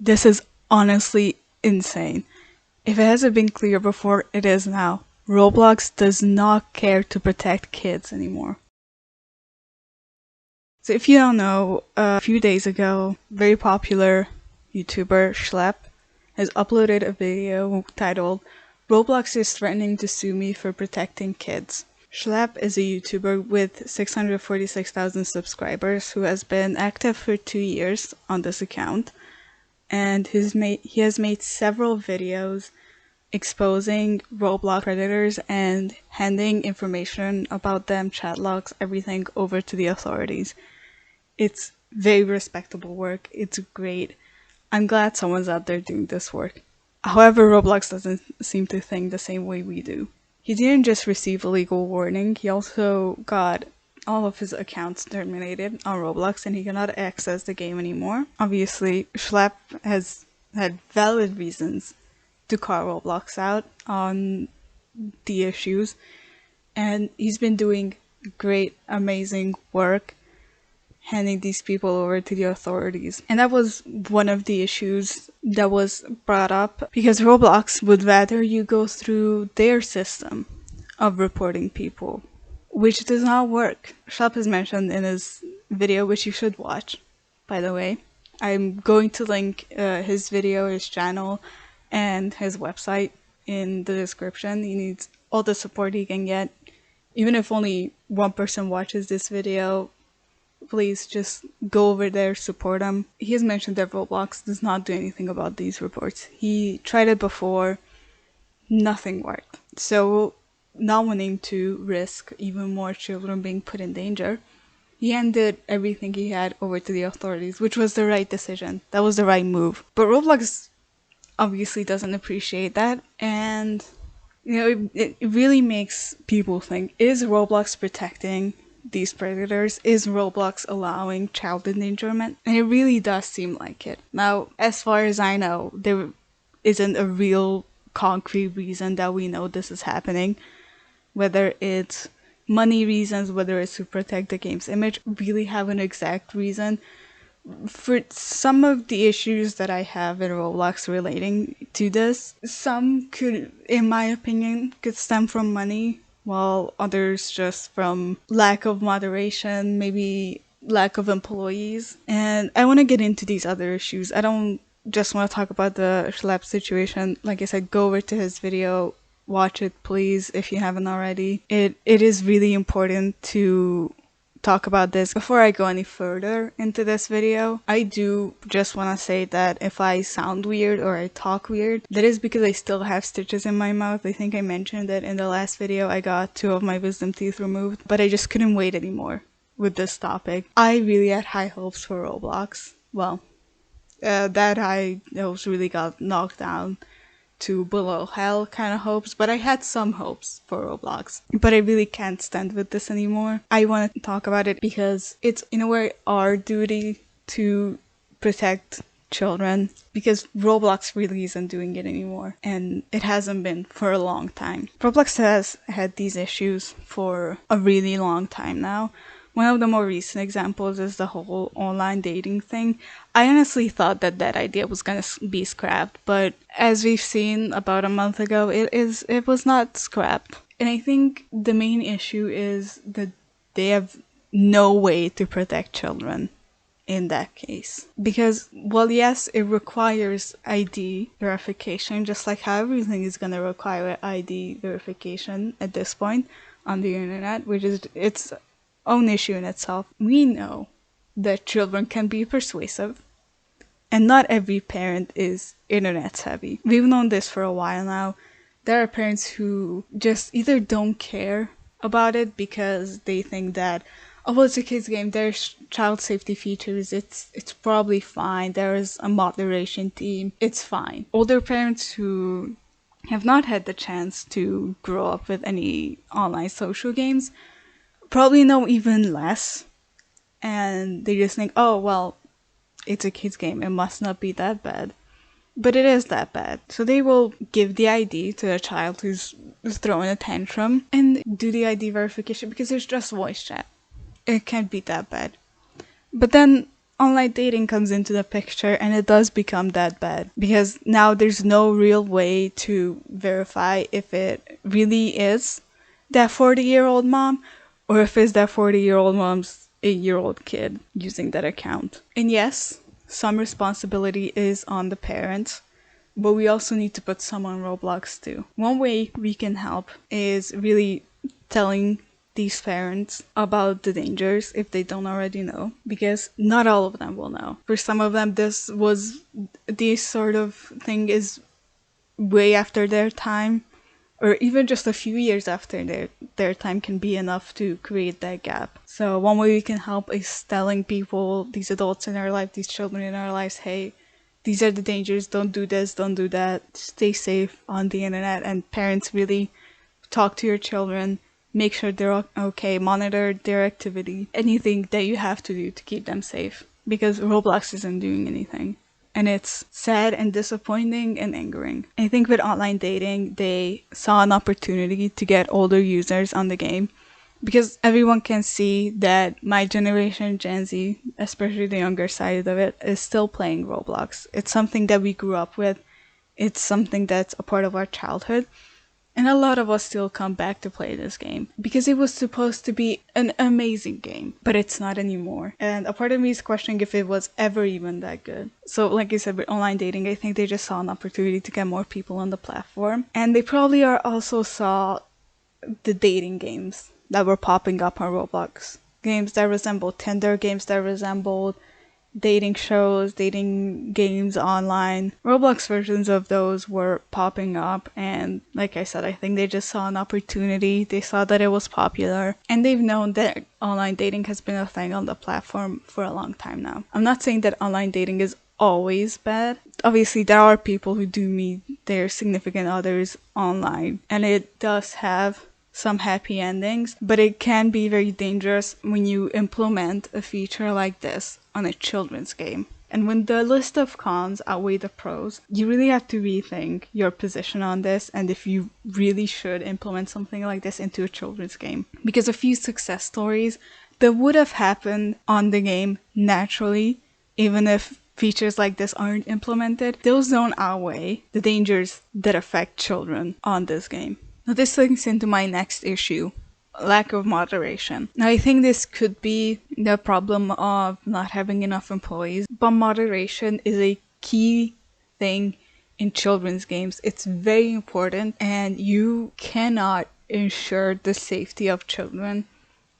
This is honestly insane. If it hasn't been clear before, it is now. Roblox does not care to protect kids anymore. So if you don't know, a few days ago, very popular YouTuber Schlep has uploaded a video titled "Roblox is threatening to sue me for protecting kids." Schlep is a YouTuber with 646,000 subscribers who has been active for 2 years on this account, and he has made several videos exposing Roblox predators and handing information about them, chat logs, everything over to the authorities. It's very respectable work. It's great. I'm glad someone's out there doing this work. However, Roblox doesn't seem to think the same way we do. He didn't just receive a legal warning, he also got all of his accounts terminated on Roblox and he cannot access the game anymore. Obviously, Schlep has had valid reasons to call Roblox out on the issues, and he's been doing great, amazing work handing these people over to the authorities. And that was one of the issues that was brought up because Roblox would rather you go through their system of reporting people, which does not work. Schlep has mentioned in his video, which you should watch, by the way. I'm going to link his video, his channel, and his website in the description. He needs all the support he can get. Even if only one person watches this video, please just go over there, support him. He has mentioned that Roblox does not do anything about these reports. He tried it before, nothing worked. So, not wanting to risk even more children being put in danger, he handed everything he had over to the authorities, which was the right decision. That was the right move. But Roblox obviously doesn't appreciate that, and it really makes people think, is Roblox protecting these predators? Is Roblox allowing child endangerment? And it really does seem like it. Now, as far as I know, there isn't a real concrete reason that we know this is happening. Whether it's money reasons, whether it's to protect the game's image, really have an exact reason. For some of the issues that I have in Roblox relating to this, some could, in my opinion, could stem from money, while others just from lack of moderation, maybe lack of employees. And I want to get into these other issues. I don't just want to talk about the Schlep situation. Like I said, go over to his video, watch it please if you haven't already. It is really important to talk about this. Before I go any further into this video, I do just want to say that if I sound weird or I talk weird, that is because I still have stitches in my mouth. I think I mentioned that in the last video I got 2 of my wisdom teeth removed, but I just couldn't wait anymore with this topic. I really had high hopes for Roblox. Well, that high hopes really got knocked down to below hell kind of hopes, but I had some hopes for Roblox. But I really can't stand with this anymore. I want to talk about it because it's in a way our duty to protect children, because Roblox really isn't doing it anymore, and it hasn't been for a long time. Roblox has had these issues for a really long time now. One of the more recent examples is the whole online dating thing. I honestly thought that that idea was gonna be scrapped, but as we've seen about a month ago, it was not scrapped. And I think the main issue is that they have no way to protect children in that case. Because, well, yes, it requires ID verification, just like how everything is gonna require ID verification at this point on the internet, which is its own issue in itself. We know that children can be persuasive, and not every parent is internet savvy. We've known this for a while now. There are parents who just either don't care about it because they think that, oh, well, it's a kid's game, there's child safety features, it's probably fine, there is a moderation team, it's fine. Older parents who have not had the chance to grow up with any online social games probably know even less, and they just think, oh, well, it's a kid's game, it must not be that bad. But it is that bad. So they will give the ID to a child who's throwing a tantrum and do the ID verification because it's just voice chat. It can't be that bad. But then online dating comes into the picture and it does become that bad because now there's no real way to verify if it really is that 40-year-old mom or if it's that 40-year-old mom's 8-year-old kid using that account. And yes, some responsibility is on the parents, but we also need to put some on Roblox too. One way we can help is really telling these parents about the dangers if they don't already know, because not all of them will know. For some of them, this sort of thing is way after their time, or even just a few years after their time can be enough to create that gap. So one way we can help is telling people, these adults in our life, these children in our lives, hey, these are the dangers, don't do this, don't do that, stay safe on the internet. And parents really talk to your children, make sure they're okay, monitor their activity, anything that you have to do to keep them safe, because Roblox isn't doing anything. And it's sad and disappointing and angering. I think with online dating, they saw an opportunity to get older users on the game, because everyone can see that my generation, Gen Z, especially the younger side of it, is still playing Roblox. It's something that we grew up with. It's something that's a part of our childhood. And a lot of us still come back to play this game because it was supposed to be an amazing game, but it's not anymore. And a part of me is questioning if it was ever even that good. So like I said, with online dating, I think they just saw an opportunity to get more people on the platform. And they probably also saw the dating games that were popping up on Roblox. Games that resembled Tinder, games that resembled dating shows, dating games online. Roblox versions of those were popping up, and like I said, I think they just saw an opportunity. They saw that it was popular, and they've known that online dating has been a thing on the platform for a long time now. I'm not saying that online dating is always bad. Obviously, there are people who do meet their significant others online, and it does have some happy endings, but it can be very dangerous when you implement a feature like this on a children's game. And when the list of cons outweigh the pros, you really have to rethink your position on this and if you really should implement something like this into a children's game. Because a few success stories that would have happened on the game naturally, even if features like this aren't implemented, those don't outweigh the dangers that affect children on this game. Now this links into my next issue, lack of moderation. Now I think this could be the problem of not having enough employees, but moderation is a key thing in children's games. It's very important, and you cannot ensure the safety of children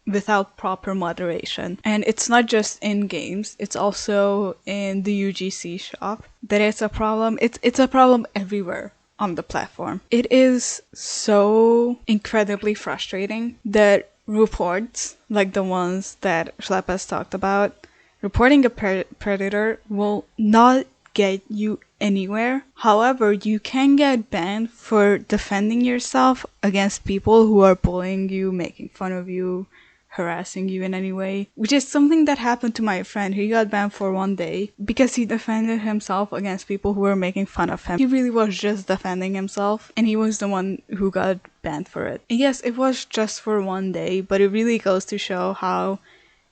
without proper moderation. And it's not just in games, it's also in the UGC shop that it's a problem. It's a problem everywhere on the platform. It is so incredibly frustrating that reports, like the ones that Schlep has talked about, reporting a predator will not get you anywhere. However, you can get banned for defending yourself against people who are bullying you, making fun of you, harassing you in any way, which is something that happened to my friend. He got banned for 1 day because he defended himself against people who were making fun of him. He really was just defending himself, and he was the one who got banned for it. And yes, it was just for 1 day, but it really goes to show how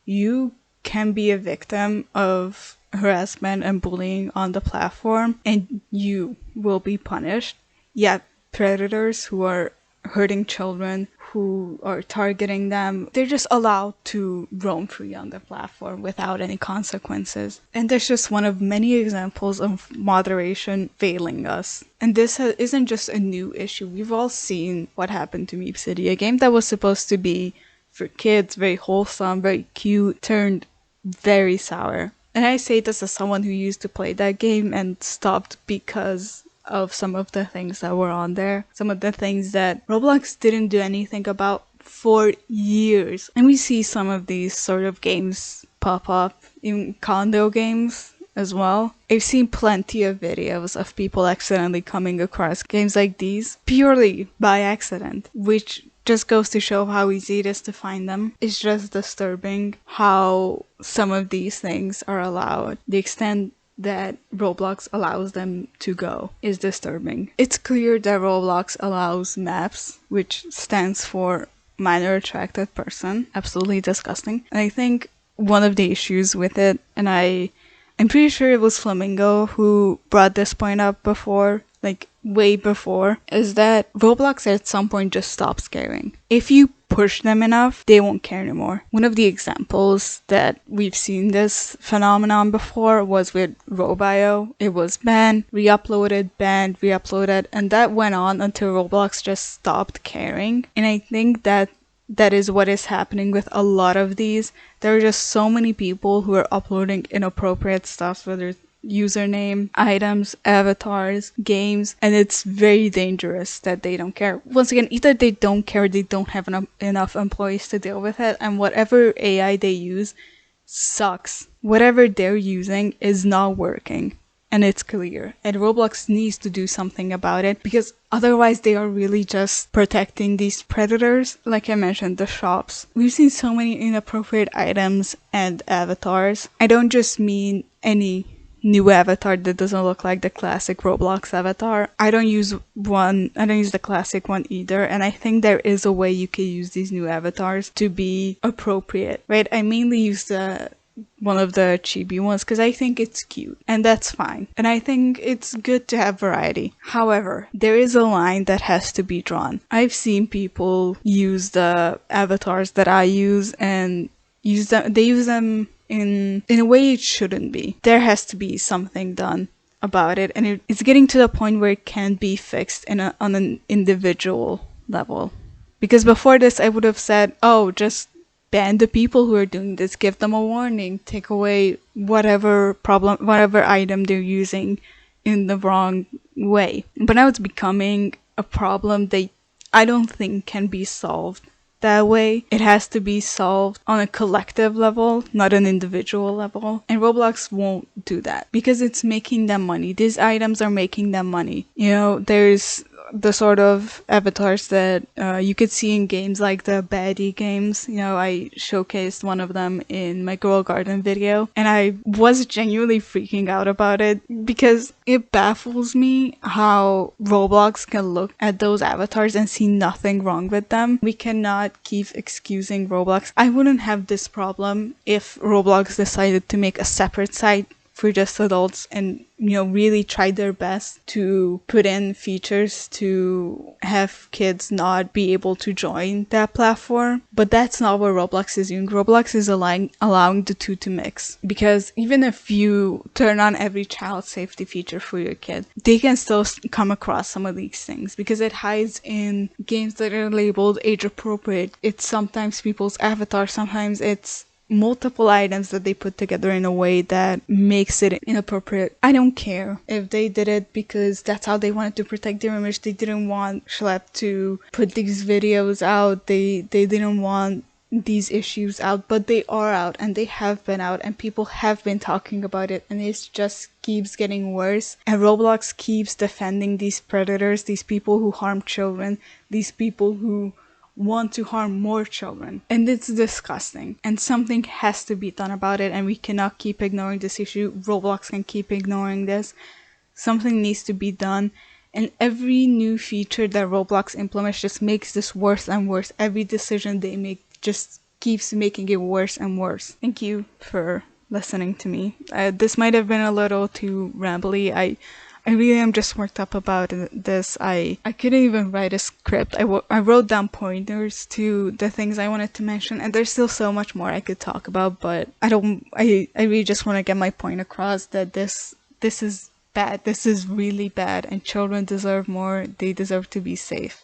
you can be a victim of harassment and bullying on the platform, and you will be punished. Yet predators who are hurting children, who are targeting them, they're just allowed to roam free on the platform without any consequences. And that's just one of many examples of moderation failing us. And this isn't just a new issue. We've all seen what happened to Meep City, a game that was supposed to be for kids, very wholesome, very cute, turned very sour. And I say this as someone who used to play that game and stopped because of some of the things that were on there, some of the things that Roblox didn't do anything about for years. And we see some of these sort of games pop up, even condo games as well. I've seen plenty of videos of people accidentally coming across games like these purely by accident, which just goes to show how easy it is to find them. It's just disturbing how some of these things are allowed. The extent that Roblox allows them to go is disturbing. It's clear that Roblox allows MAPS, which stands for Minor Attracted Person. Absolutely disgusting. And I think one of the issues with it, and I'm pretty sure it was Flamingo who brought this point up before, like way before, is that Roblox at some point just stops caring. If you push them enough, they won't care anymore. One of the examples that we've seen this phenomenon before was with Robio. It was banned, re-uploaded, banned, re-uploaded, and that went on until Roblox just stopped caring. And I think that is what is happening with a lot of these. There are just so many people who are uploading inappropriate stuff, whether it's username, items, avatars, games, and it's very dangerous that they don't care. Once again, either they don't care or they don't have enough employees to deal with it, and whatever AI they use sucks. Whatever they're using is not working. And it's clear. And Roblox needs to do something about it, because otherwise they are really just protecting these predators. Like I mentioned, the shops. We've seen so many inappropriate items and avatars. I don't just mean any new avatar that doesn't look like the classic Roblox avatar. I don't use the classic one either, and I think there is a way you can use these new avatars to be appropriate, right? I mainly use one of the chibi ones because I think it's cute, and that's fine. And I think it's good to have variety. However, there is a line that has to be drawn. I've seen people use the avatars that I use and they use them in a way it shouldn't be. There has to be something done about it, and it's getting to the point where it can't be fixed on an individual level. Because before this, I would have said, oh, just ban the people who are doing this, give them a warning, take away whatever item they're using in the wrong way. But now it's becoming a problem that I don't think can be solved that way. It has to be solved on a collective level, not an individual level. And Roblox won't do that because it's making them money. These items are making them money. You know, there's the sort of avatars that you could see in games like the baddie games. You know, I showcased one of them in my Girl Garden video, and I was genuinely freaking out about it because it baffles me how Roblox can look at those avatars and see nothing wrong with them. We cannot keep excusing Roblox. I wouldn't have this problem if Roblox decided to make a separate site for just adults and, you know, really tried their best to put in features to have kids not be able to join that platform. But that's not what Roblox is doing. Roblox is allowing the two to mix. Because even if you turn on every child safety feature for your kid, they can still come across some of these things because it hides in games that are labeled age appropriate. It's sometimes people's avatars, sometimes it's multiple items that they put together in a way that makes it inappropriate. I don't care if they did it because that's how they wanted to protect their image. They didn't want Schlep to put these videos out. They didn't want these issues out, but they are out and they have been out and people have been talking about it, and it just keeps getting worse. And Roblox keeps defending these predators, these people who harm children, these people who want to harm more children. And it's disgusting. And something has to be done about it, and we cannot keep ignoring this issue. Roblox can keep ignoring this. Something needs to be done. And every new feature that Roblox implements just makes this worse and worse. Every decision they make just keeps making it worse and worse. Thank you for listening to me. This might have been a little too rambly. I really am just worked up about this. I couldn't even write a script. I wrote down pointers to the things I wanted to mention, and there's still so much more I could talk about, but I really just want to get my point across that this is bad. This is really bad, and children deserve more. They deserve to be safe.